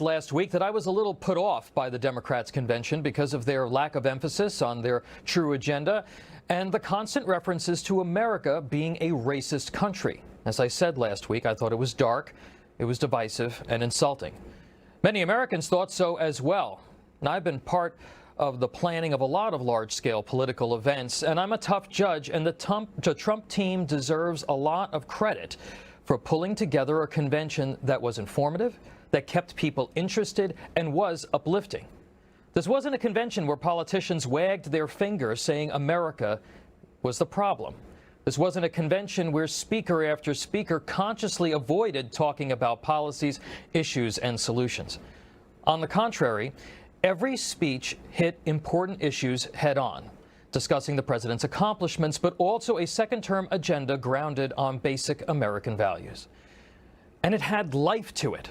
Last week that I was a little put off by the Democrats' convention because of their lack of emphasis on their true agenda and the constant references to America being a racist country. As I said last week, I thought it was dark, it was divisive and insulting. Many Americans thought so as well. And I've been part of the planning of a lot of large-scale political events, and I'm a tough judge, and the Trump team deserves a lot of credit for pulling together a convention that was informative, that kept people interested, and was uplifting. This wasn't a convention where politicians wagged their finger saying America was the problem. This wasn't a convention where speaker after speaker consciously avoided talking about policies, issues, and solutions. On the contrary, every speech hit important issues head-on, discussing the president's accomplishments, but also a second-term agenda grounded on basic American values. And it had life to it.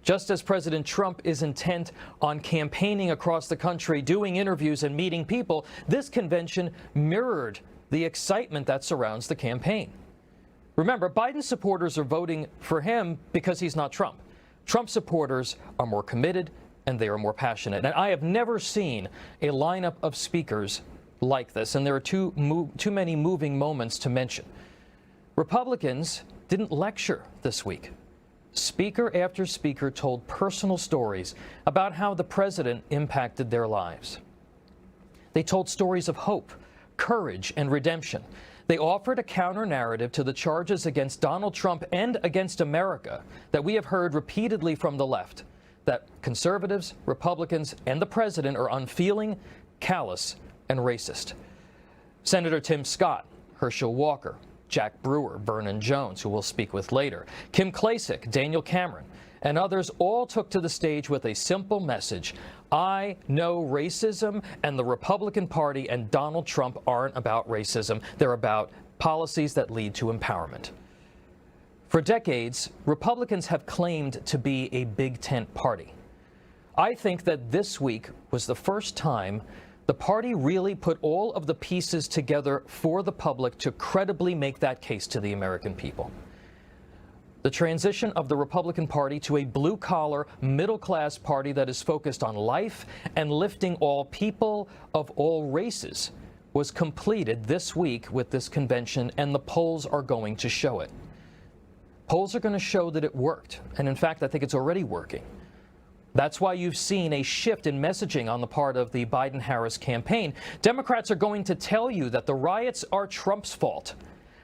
Just as President Trump is intent on campaigning across the country, doing interviews and meeting people, this convention mirrored the excitement that surrounds the campaign. Remember, Biden supporters are voting for him because he's not Trump. Trump supporters are more committed and they are more passionate. And I have never seen a lineup of speakers like this, and there are too many moving moments to mention. Republicans didn't lecture this week. Speaker after speaker told personal stories about how the president impacted their lives. They told stories of hope, courage, and redemption. They offered a counter-narrative to the charges against Donald Trump and against America that we have heard repeatedly from the left, that conservatives, Republicans, and the president are unfeeling, callous, and racist. Senator Tim Scott, Herschel Walker, Jack Brewer, Vernon Jones, who we'll speak with later, Kim Klacik, Daniel Cameron, and others all took to the stage with a simple message. I know racism, and the Republican Party and Donald Trump aren't about racism. They're about policies that lead to empowerment. For decades, Republicans have claimed to be a big tent party. I think that this week was the first time the party really put all of the pieces together for the public to credibly make that case to the American people. The transition of the Republican Party to a blue-collar, middle-class party that is focused on life and lifting all people of all races was completed this week with this convention, and the polls are going to show it. Polls are going to show that it worked, and in fact, I think it's already working. That's why you've seen a shift in messaging on the part of the Biden-Harris campaign. Democrats are going to tell you that the riots are Trump's fault,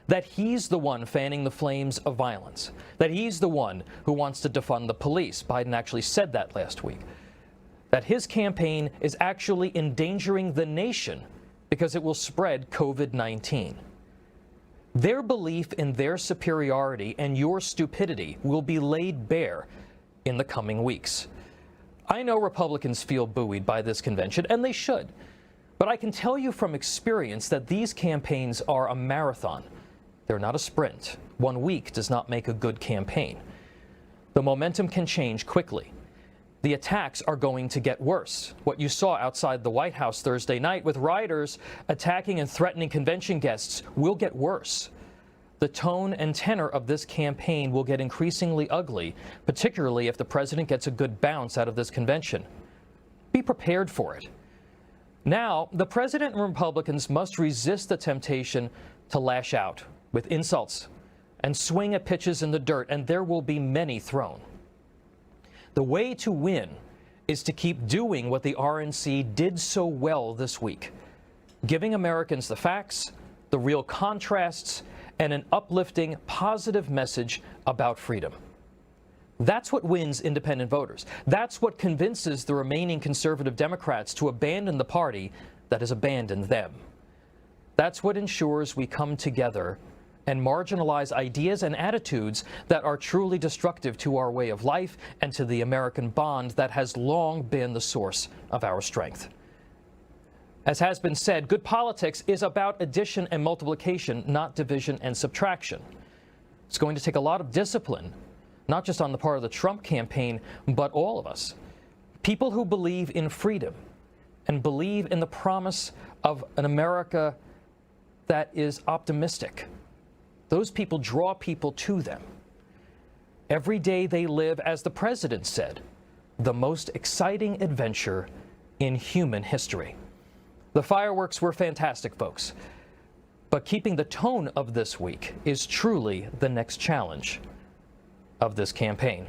that he's the one fanning the flames of violence, that he's the one who wants to defund the police. Biden actually said that last week, that his campaign is actually endangering the nation because it will spread COVID-19. Their belief in their superiority and your stupidity will be laid bare in the coming weeks. I know Republicans feel buoyed by this convention, and they should. But I can tell you from experience that these campaigns are a marathon. They're not a sprint. 1 week does not make a good campaign. The momentum can change quickly. The attacks are going to get worse. What you saw outside the White House Thursday night with rioters attacking and threatening convention guests will get worse. The tone and tenor of this campaign will get increasingly ugly, particularly if the president gets a good bounce out of this convention. Be prepared for it. Now, the president and Republicans must resist the temptation to lash out with insults and swing at pitches in the dirt, and there will be many thrown. The way to win is to keep doing what the RNC did so well this week, giving Americans the facts, the real contrasts, and an uplifting, positive message about freedom. That's what wins independent voters. That's what convinces the remaining conservative Democrats to abandon the party that has abandoned them. That's what ensures we come together and marginalize ideas and attitudes that are truly destructive to our way of life and to the American bond that has long been the source of our strength. As has been said, good politics is about addition and multiplication, not division and subtraction. It's going to take a lot of discipline, not just on the part of the Trump campaign, but all of us. People who believe in freedom and believe in the promise of an America that is optimistic. Those people draw people to them. Every day they live, as the president said, the most exciting adventure in human history. The fireworks were fantastic, folks. But keeping the tone of this week is truly the next challenge of this campaign.